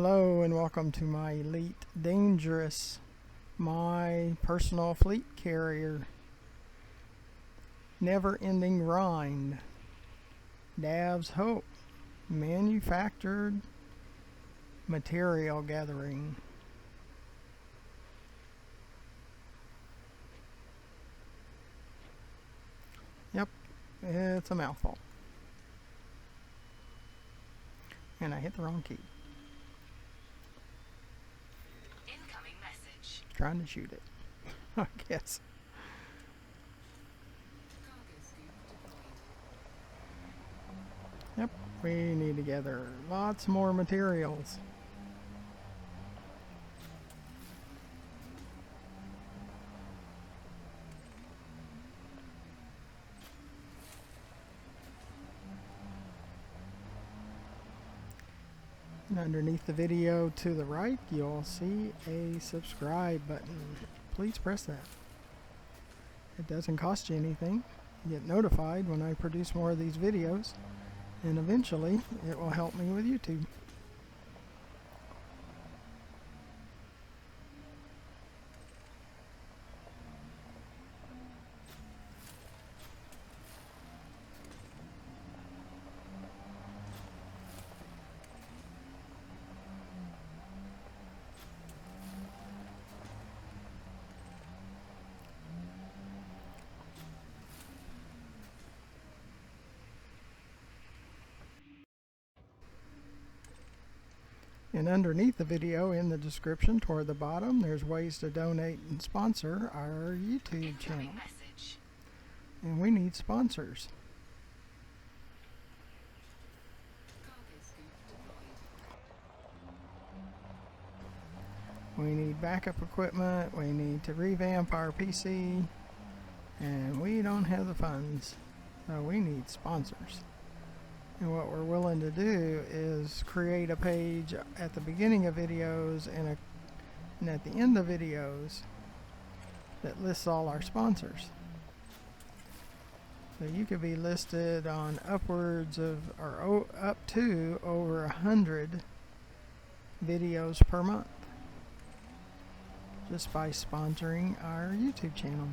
Hello and welcome to my Elite Dangerous, my personal fleet carrier. Never ending grind. Dav's Hope. Manufactured material gathering. Yep, it's a mouthful. And I hit the wrong key. Incoming message. Trying to shoot it, I guess. Yep, we need to gather lots more materials. And underneath the video to the right, you'll see a subscribe button. Please press that. It doesn't cost you anything. You get notified when I produce more of these videos, and eventually it will help me with YouTube. And underneath the video in the description toward the bottom, there's ways to donate and sponsor our YouTube channel. Message. And we need sponsors. We need backup equipment, we need to revamp our PC, and we don't have the funds, so we need sponsors. And what we're willing to do is create a page at the beginning of videos and at the end of videos that lists all our sponsors. So you could be listed on upwards of, or up to over 100 videos per month just by sponsoring our YouTube channel.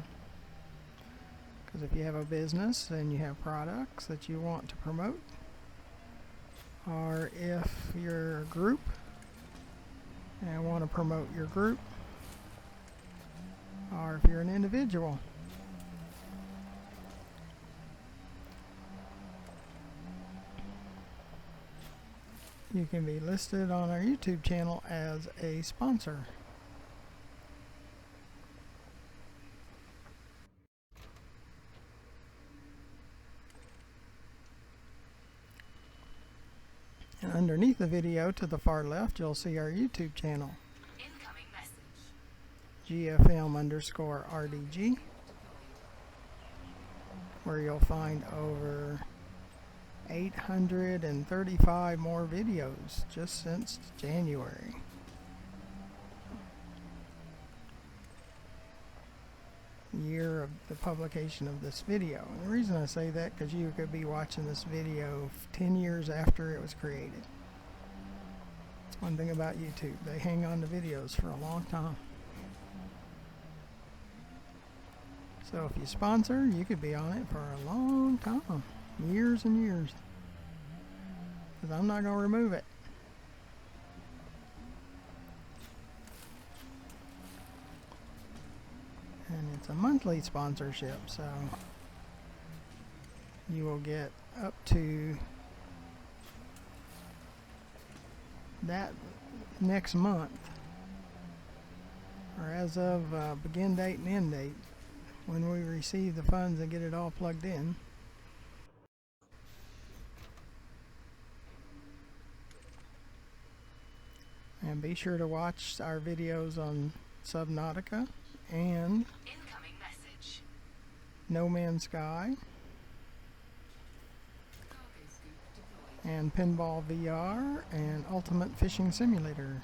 Because if you have a business and you have products that you want to promote, or if you're a group and want to promote your group, or if you're an individual. You can be listed on our YouTube channel as a sponsor. And underneath the video to the far left, you'll see our YouTube channel. Incoming message. GFM_RDG, where you'll find over 835 more videos just since January. Year of the publication of this video. And the reason I say that, because you could be watching this video 10 years after it was created. It's one thing about YouTube, they hang on to videos for a long time. So if you sponsor, you could be on it for a long time, years and years, because I'm not going to remove it. And it's a monthly sponsorship, so you will get up to that next month, or as of begin date and end date, when we receive the funds and get it all plugged in. And be sure to watch our videos on Subnautica and Incoming message. No Man's Sky and Pinball VR and Ultimate Fishing Simulator.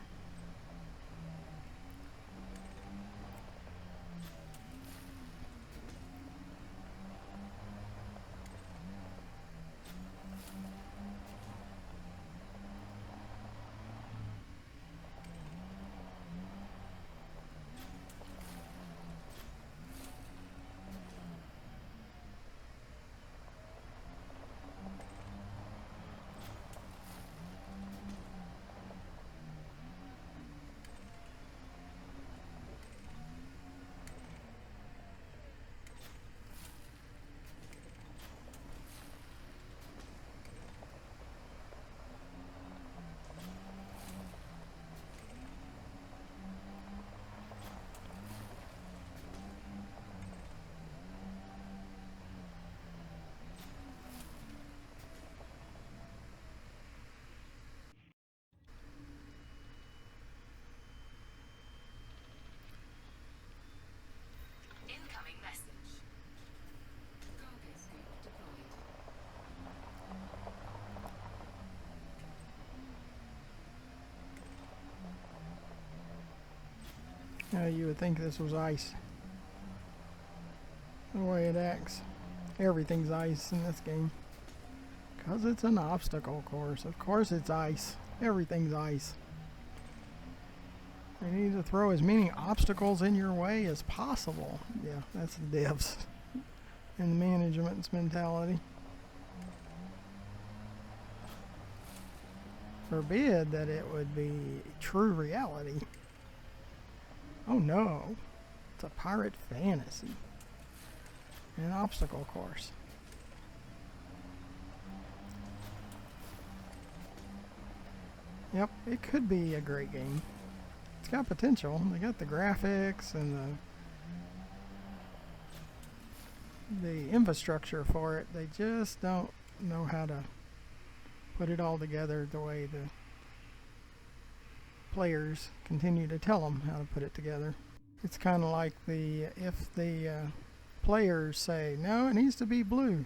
You would think this was ice. The way it acts. Everything's ice in this game. Because it's an obstacle course. Of course it's ice. Everything's ice. You need to throw as many obstacles in your way as possible. Yeah, that's the devs and the management's mentality. Forbid that it would be true reality. Oh no, it's a pirate fantasy. An obstacle course. Yep, it could be a great game. It's got potential. They got the graphics and the infrastructure for it. They just don't know how to put it all together the way the players continue to tell them how to put it together. It's kind of like if the players say, no, it needs to be blue.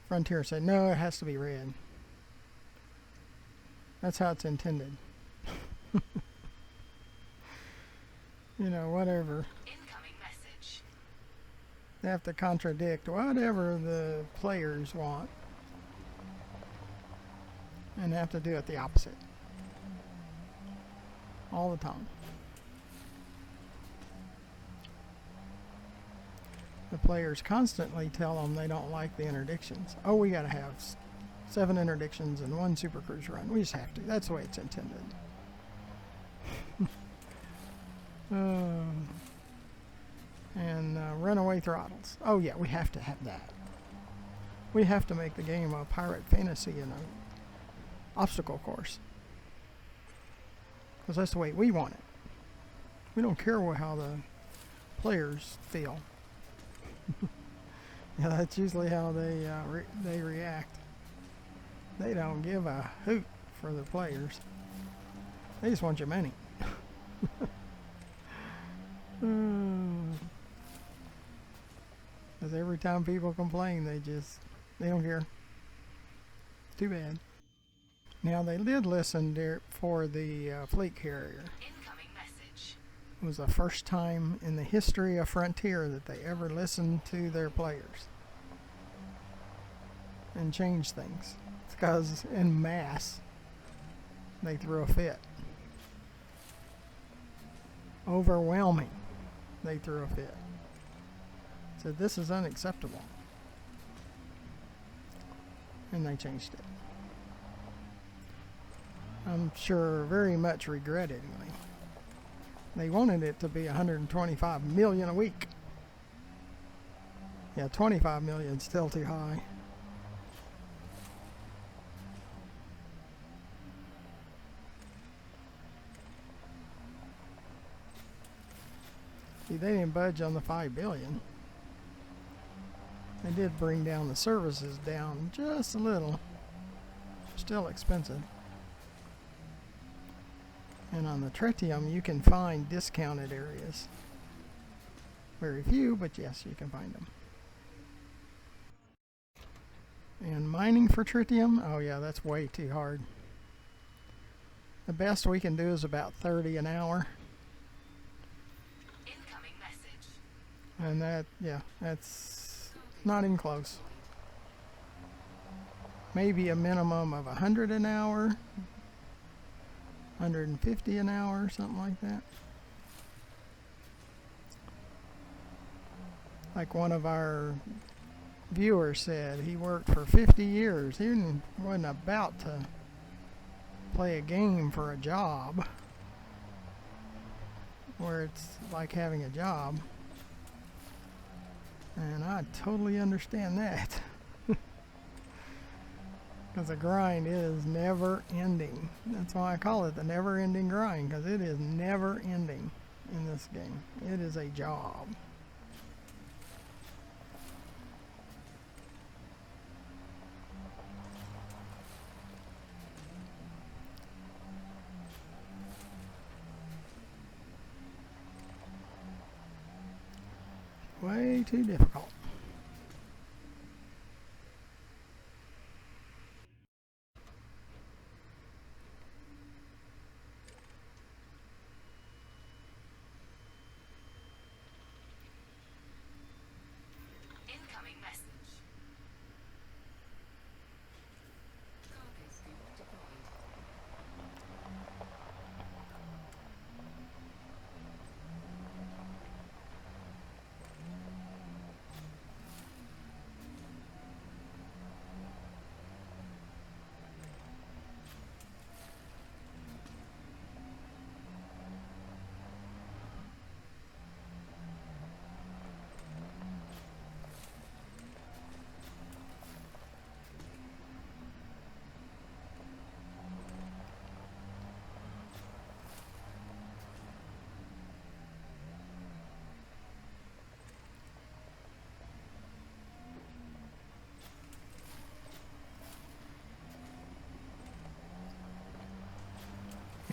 Frontier said, no, it has to be red. That's how it's intended. You know, whatever. Incoming message. They have to contradict whatever the players want and have to do it the opposite. All the time. The players constantly tell them they don't like the interdictions. Oh, we gotta have 7 interdictions and 1 Super Cruise run. We just have to. That's the way it's intended. And runaway throttles. Oh yeah, we have to have that. We have to make the game a pirate fantasy and an obstacle course. Because that's the way we want it. We don't care how the players feel. Yeah, that's usually how they react. They don't give a hoot for the players. They just want your money. Because every time people complain, they don't care. Too bad. Now they did listen there for the fleet carrier. Incoming message. It was the first time in the history of Frontier that they ever listened to their players and changed things. It's because en masse they threw a fit. Overwhelming, they threw a fit. Said this is unacceptable, and they changed it. I'm sure very much regrettingly. They wanted it to be 125 million a week. Yeah, 25 million is still too high. See, they didn't budge on the 5 billion. They did bring down the services down just a little. Still expensive. And on the Tritium, you can find discounted areas. Very few, but yes, you can find them. And mining for Tritium, oh yeah, that's way too hard. The best we can do is about 30 an hour. Incoming message. And that, yeah, that's not even close. Maybe a minimum of 100 an hour. 150 an hour, something like that. Like one of our viewers said, he worked for 50 years. He wasn't about to play a game for a job, where it's like having a job. And I totally understand that. Because the grind is never ending. That's why I call it the never ending grind, because it is never ending in this game. It is a job. Way too difficult.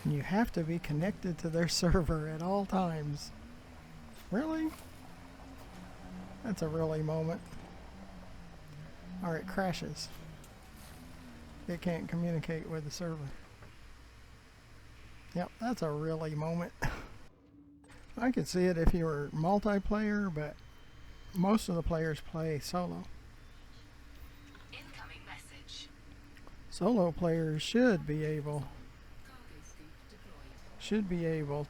And you have to be connected to their server at all times. Really? That's a really moment. Or it crashes. It can't communicate with the server. Yep, that's a really moment. I could see it if you were multiplayer, but most of the players play solo. Incoming message. Solo players should be able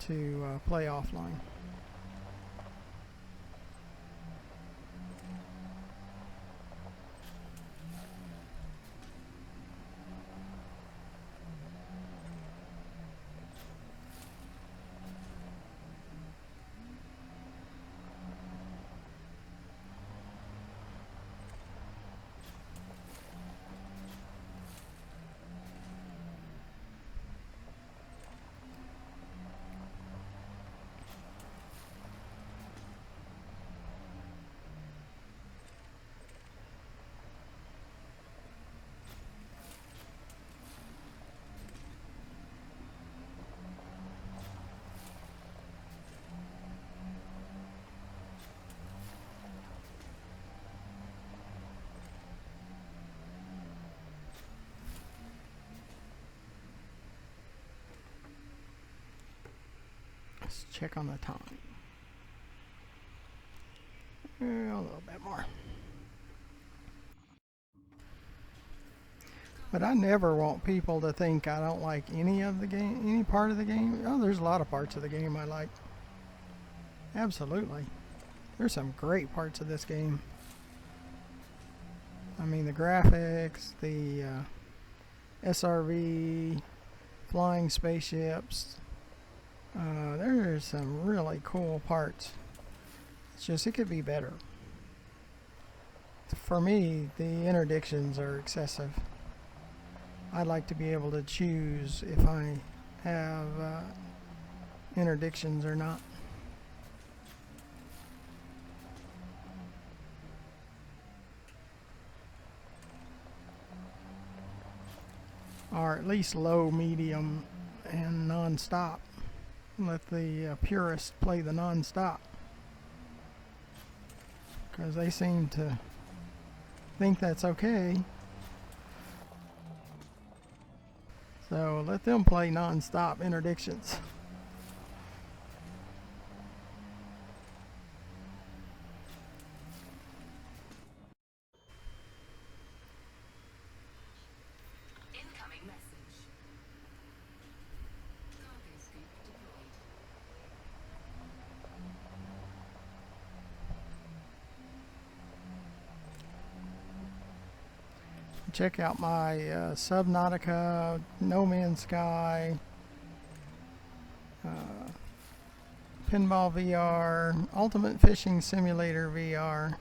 to play offline. Let's check on the time. A little bit more. But I never want people to think I don't like any of the game, any part of the game. Oh, there's a lot of parts of the game I like. Absolutely. There's some great parts of this game. I mean, the graphics, the SRV, flying spaceships. There's some really cool parts. It's just, it could be better. For me, the interdictions are excessive. I'd like to be able to choose if I have interdictions or not. Or at least low, medium, and non-stop. Let the purists play the non-stop, because they seem to think that's okay. So let them play non-stop interdictions. Incoming message. Cargo scoop deployed. Check out my Subnautica, No Man's Sky, Pinball VR, Ultimate Fishing Simulator VR.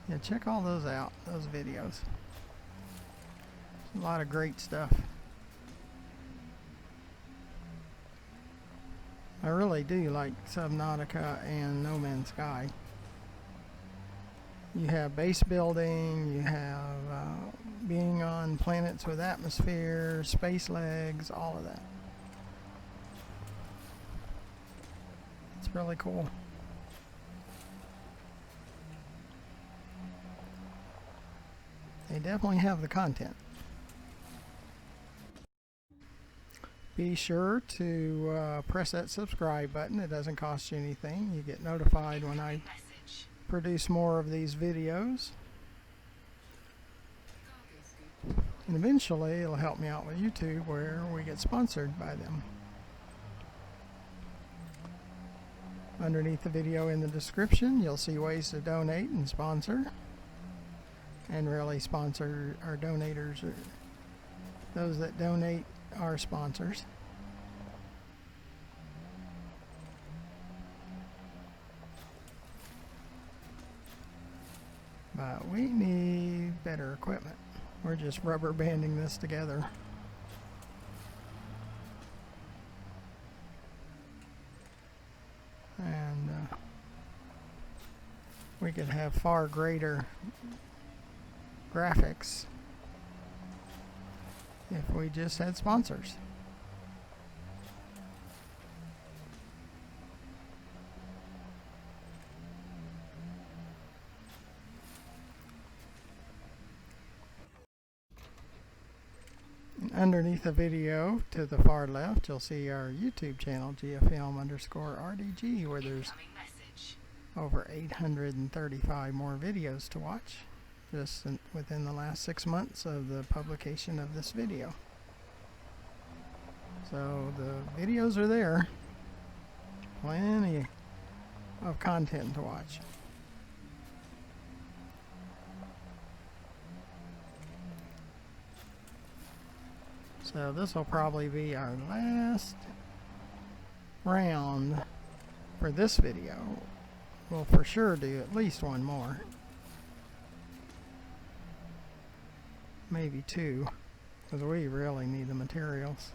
Yeah, check all those out, those videos. A lot of great stuff. I really do like Subnautica and No Man's Sky. You have base building, you have being on planets with atmosphere, space legs, all of that. It's really cool. They definitely have the content. Be sure to press that subscribe button. It doesn't cost you anything. You get notified when I Message. produce more of these videos. And eventually it'll help me out with YouTube, where we get sponsored by them. Underneath the video in the description, you'll see ways to donate and sponsor. And really, sponsor our donators, or those that donate are sponsors. But we need better equipment. We're just rubber banding this together. And we could have far greater graphics if we just had sponsors. underneath the video to the far left, you'll see our YouTube channel, GFM_RDG, where there's Incoming message. over 835 more videos to watch just within the last 6 months of the publication of this video. So the videos are there. Plenty of content to watch. So this will probably be our last round for this video. We'll for sure do at least one more. Maybe two, because we really need the materials.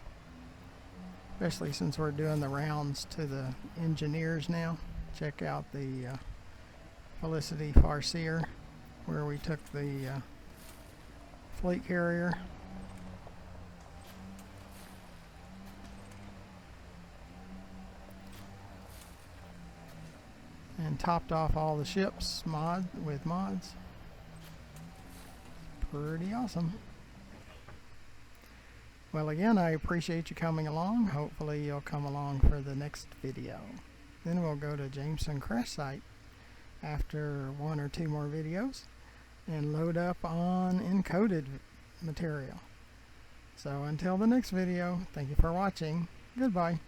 Especially since we're doing the rounds to the engineers now. Check out the Felicity Farseer, where we took the fleet carrier and topped off all the ships with mods. Pretty awesome. Well, again, I appreciate you coming along. Hopefully you'll come along for the next video. Then we'll go to Jameson Crash Site after 1 or 2 more videos and load up on encoded material. So until the next video, thank you for watching. Goodbye.